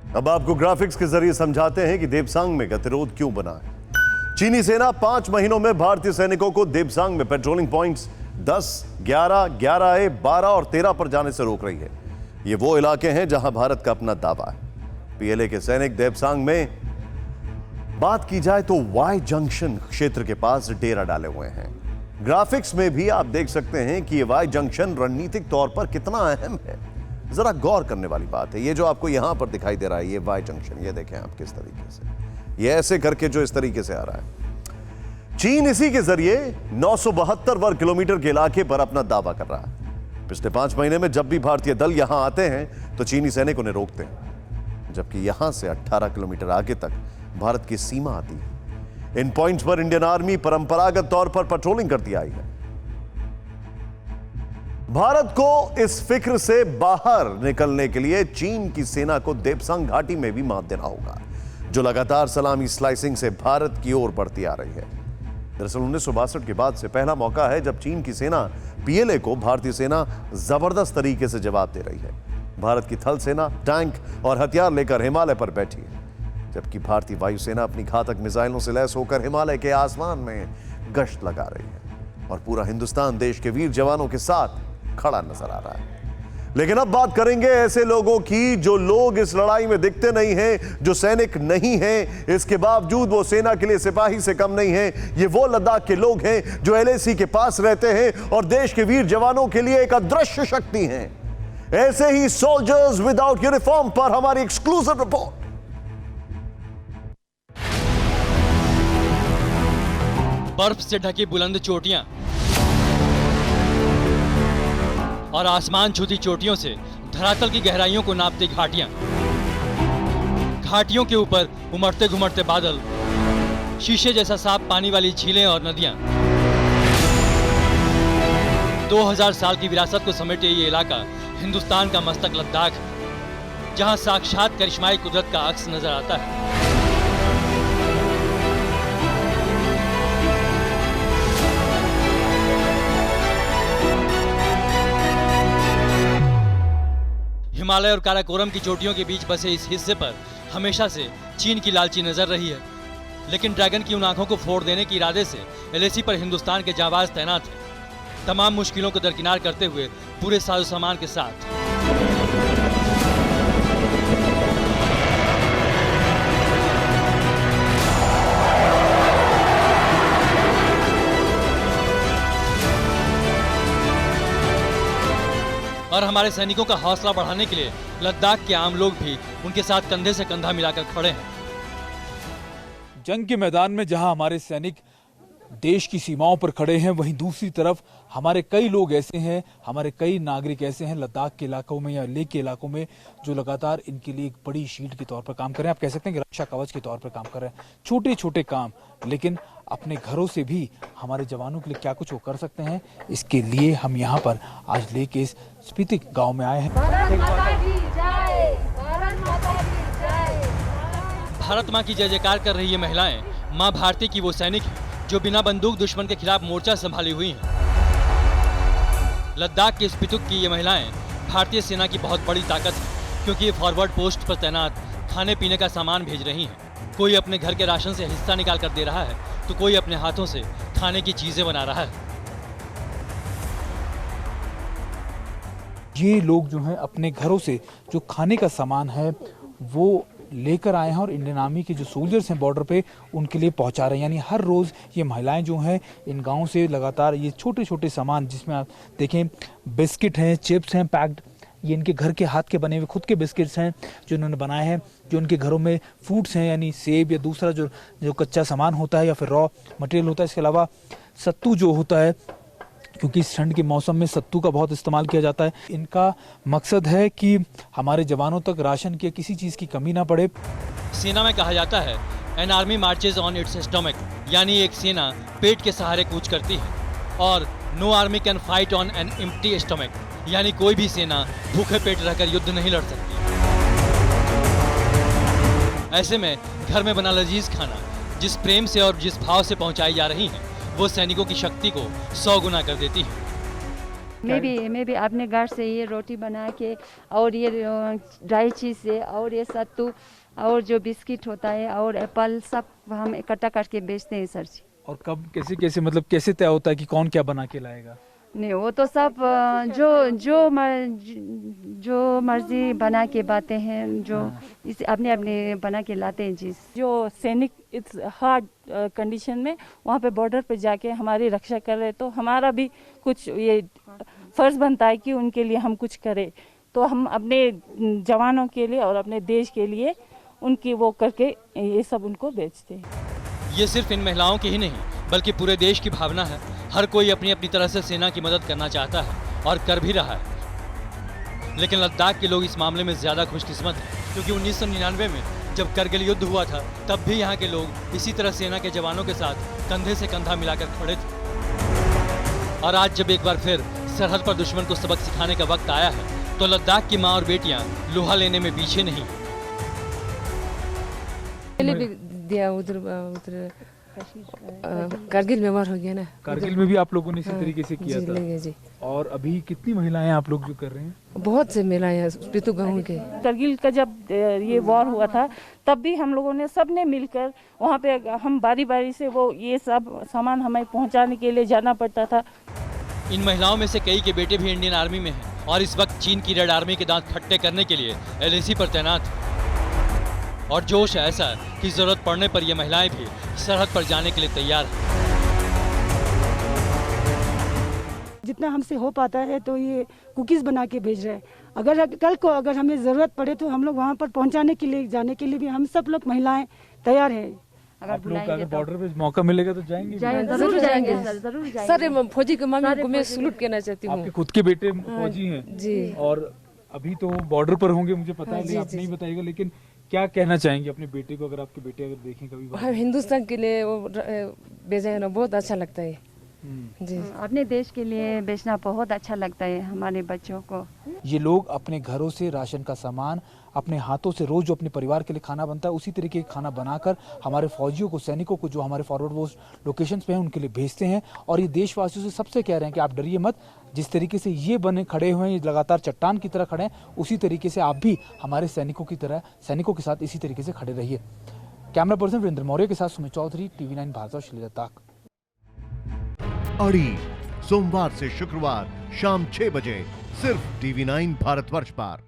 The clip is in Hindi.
अब आपको ग्राफिक्स के जरिए समझाते हैं कि देपसांग में गतिरोध क्यों बना है। चीनी सेना 5 महीनों में भारतीय सैनिकों को देपसांग में पेट्रोलिंग पॉइंट्स 10, 11, 11A, 12 और 13 पर जाने से रोक रही है। ये वो इलाके हैं जहां भारत का अपना दावा है। पीएलए के सैनिक देपसांग में बात की जाए तो वाई जंक्शन क्षेत्र के पास डेरा डाले हुए हैं। ग्राफिक्स में भी आप देख सकते हैं कि ये वाई जंक्शन रणनीतिक तौर पर कितना अहम है। जरा गौर करने वाली बात है। ये जो आपको यहां पर दिखाई दे रहा है, ये वाई जंक्शन, ये देखें आप किस तरीके से, ये ऐसे करके जो इस तरीके से आ रहा है। चीन इसी के जरिए 972 वर्ग किलोमीटर के इलाके पर अपना दावा कर रहा है। पिछले 5 महीने में जब भी भारतीय दल यहां आते हैं तो चीनी सैनिक उन्हें रोकते हैं, जबकि यहां से 18 किलोमीटर आगे तक भारत की सीमा आती है। इन पॉइंट्स पर इंडियन आर्मी परंपरागत तौर पर पेट्रोलिंग करती आई है। भारत को इस फिक्र से बाहर निकलने के लिए चीन की सेना को देपसांग घाटी में भी मात देना होगा, जो लगातार सलामी स्लाइसिंग से भारत की ओर बढ़ती आ रही है। दरअसल 1962 के बाद से पहला मौका है जब चीन की सेना पीएलए को भारतीय सेना जबरदस्त तरीके से जवाब दे रही है। भारत की थल सेना टैंक और हथियार लेकर हिमालय पर बैठी है, जबकि भारतीय वायुसेना अपनी घातक मिसाइलों से लैस होकर हिमालय के आसमान में गश्त लगा रही है और पूरा हिंदुस्तान देश के वीर जवानों के साथ खड़ा नजर आ रहा है। लेकिन अब बात करेंगे ऐसे लोगों की जो लोग इस लड़ाई में दिखते नहीं हैं, जो सैनिक नहीं हैं, इसके बावजूद वो सेना के लिए सिपाही से कम नहीं हैं। ये वो लद्दाख के लोग हैं जो एलएसी के पास रहते हैं और देश के वीर जवानों के लिए एक अदृश्य शक्ति हैं। ऐसे ही सोल्जर्स विदाउट यूनिफॉर्म पर हमारी एक्सक्लूसिव रिपोर्ट। बर्फ से ढकी बुलंद चोटियां और आसमान छूती चोटियों से धरातल की गहराइयों को नापती घाटियां, घाटियों के ऊपर उमड़ते घुमड़ते बादल, शीशे जैसा साफ पानी वाली झीलें और नदियां। 2000 साल की विरासत को समेटे ये इलाका हिंदुस्तान का मस्तक लद्दाख है, जहां साक्षात करिश्माई कुदरत का अक्स नजर आता है। हिमालय और काराकोरम की चोटियों के बीच बसे इस हिस्से पर हमेशा से चीन की लालची नजर रही है, लेकिन ड्रैगन की उन आंखों को फोड़ देने के इरादे से एलएसी पर हिंदुस्तान के जाबाज तैनात हैं, तमाम मुश्किलों को दरकिनार करते हुए पूरे साजो सामान के साथ। और हमारे सैनिकों का हौसला बढ़ाने के लिए लद्दाख के आम लोग भी उनके साथ कंधे से कंधा मिलाकर खड़े हैं। जंग के मैदान में जहां हमारे सैनिक देश की सीमाओं पर खड़े हैं, वहीं दूसरी तरफ हमारे कई लोग ऐसे हैं, हमारे कई नागरिक ऐसे हैं लद्दाख के इलाकों में या लेह के इलाकों में, जो लगातार इनके लिए एक बड़ी शील्ड के तौर पर काम कर रहे हैं। आप कह सकते हैं कि रक्षा कवच के तौर पर काम कर रहे हैं। छोटे छोटे काम, लेकिन अपने घरों से भी हमारे जवानों के लिए क्या कुछ वो कर सकते हैं, इसके लिए हम यहाँ पर आज लेह के स्पीति गाँव में आए हैं। भारत माँ की जय जयकार कर रही ये महिलाएं माँ भारती की वो सैनिक हैं जो बिना बंदूक दुश्मन के खिलाफ मोर्चा संभाली हुई हैं। लद्दाख के स्पीतुक की ये महिलाएं भारतीय सेना की बहुत बड़ी ताकत है, क्योंकि ये फॉरवर्ड पोस्ट पर तैनात खाने पीने का सामान भेज रही हैं। कोई अपने घर के राशन से हिस्सा निकाल कर दे रहा है, तो कोई अपने हाथों से खाने की चीजें बना रहा है। ये लोग जो हैं अपने घरों से जो खाने का सामान है वो लेकर आए हैं और इंडियन आर्मी के जो सोल्जर्स हैं बॉर्डर पे उनके लिए पहुंचा रहे हैं। यानी हर रोज़ ये महिलाएं जो हैं इन गांवों से लगातार ये छोटे छोटे सामान, जिसमें आप देखें बिस्किट हैं, चिप्स हैं पैक्ड, ये इनके घर के हाथ के बने हुए खुद के बिस्किट्स हैं जो इन्होंने बनाए हैं, जो उनके घरों में फ्रूट्स हैं यानी सेब या दूसरा जो कच्चा सामान होता है या फिर रॉ मटेरियल होता है। इसके अलावा सत्तू जो होता है, क्योंकि इस ठंड के मौसम में सत्तू का बहुत इस्तेमाल किया जाता है। इनका मकसद है कि हमारे जवानों तक राशन की किसी चीज़ की कमी ना पड़े। सेना में कहा जाता है an army marches on it's stomach, यानी एक सेना पेट के सहारे कूच करती है, और know army can fight on an empty stomach, यानी कोई भी सेना भूखे पेट रहकर युद्ध नहीं लड़ सकती। ऐसे में घर में बना लजीज खाना जिस प्रेम से और जिस भाव से पहुंचाई जा रही है, वो सैनिकों की शक्ति को 100 गुना कर देती है। मैं भी अपने घर से ये रोटी बना के और ये ड्राई चीज़ से और ये सत्तू और जो बिस्किट होता है और एप्पल सब हम इकट्ठा करके बेचते हैं सर जी। और कब कैसे कैसे मतलब कैसे तय होता है कि कौन क्या बना के लाएगा? नहीं वो तो सब जो मर्जी बना के बाते हैं, जो इसे अपने अपने बना के लाते हैं जी। जो सैनिक इस हार्ड कंडीशन में वहाँ पे बॉर्डर पे जाके हमारी रक्षा कर रहे, तो हमारा भी कुछ ये फर्ज बनता है कि उनके लिए हम कुछ करें। तो हम अपने जवानों के लिए और अपने देश के लिए उनकी वो करके ये सब उनको बेचते हैं। ये सिर्फ इन महिलाओं की ही नहीं बल्कि पूरे देश की भावना है। हर कोई अपनी अपनी तरह से सेना की मदद करना चाहता है और कर भी रहा है। लेकिन लद्दाख के लोग इस मामले में ज्यादा खुशकिस्मत हैं, क्योंकि 1999 में जब करगिल युद्ध हुआ था तब भी यहाँ के लोग इसी तरह सेना के जवानों के साथ कंधे से कंधा मिलाकर खड़े थे। और आज जब एक बार फिर सरहद पर दुश्मन को सबक सिखाने का वक्त आया है तो लद्दाख की माँ और बेटियां लोहा लेने में पीछे नहीं। पहले भी दिया उधर कारगिल में वार हो गया ना। कारगिल में भी आप लोगों ने इसी तरीके से किया था। जी। और अभी कितनी महिलाएं आप लोग जो कर रहे हैं? बहुत से महिलाएं हैं पितु गाँव के। करगिल का जब ये वॉर हुआ था तब भी हम लोगों ने सबने मिलकर वहाँ पे हम बारी बारी से वो ये सब सामान हमें पहुँचाने के लिए जाना पड़ता था। इन महिलाओं में से कई के बेटे भी इंडियन आर्मी में हैं और इस वक्त चीन की रेड आर्मी के दांत खट्टे करने के लिए LAC पर तैनात हैं। और जोश ऐसा है कि जरूरत पड़ने पर ये महिलाएं भी सरहद पर जाने के लिए तैयार हैं। जितना हमसे हो पाता है तो ये कुकीज़ बना के भेज रहे हैं। अगर कल को अगर हमें ज़रूरत पड़े तो हम लोग वहाँ पर पहुँचाने के लिए जाने के लिए भी हम सब लोग महिलाएं तैयार हैं। आप लोग अगर बॉर्डर पे मौका मिलेगा तो जाएंगे? जरूर जाएंगे जरूर जाएंगे। सर फौजी के मामले को मैं सलूट करना चाहती हूँ। आपके खुद के बेटे फौजी हैं जी। और अभी तो बॉर्डर पर होंगे, मुझे पता है, आप नहीं बताइएगा, लेकिन क्या कहना चाहेंगे अपने बेटे को? अगर आपके बेटे अगर देखें कभी हम हिंदुस्तान के लिए वो भेजा है ना, बहुत अच्छा लगता है जी। अपने देश के लिए बेचना बहुत अच्छा लगता है हमारे बच्चों को। ये लोग अपने घरों से राशन का सामान अपने हाथों से रोज जो अपने परिवार के लिए खाना बनता है उसी तरीके का खाना बनाकर हमारे फौजियों को, सैनिकों को जो हमारे फॉरवर्ड पोस्ट लोकेशंस पे हैं उनके लिए भेजते हैं। और ये देशवासियों से सबसे कह रहे हैं कि आप डरिए मत, जिस तरीके से ये बने खड़े हुए हैं, ये लगातार चट्टान की तरह खड़े हैं, उसी तरीके से आप भी हमारे सैनिकों की तरह सैनिकों के साथ इसी तरीके से खड़े रहिए। कैमरा पर्सन वीरेंद्र मौर्य के साथ सुमित चौधरी, TV9 भारत, लद्दाख। अड़ी सोमवार से शुक्रवार शाम 6 बजे सिर्फ TV9 भारतवर्ष पर।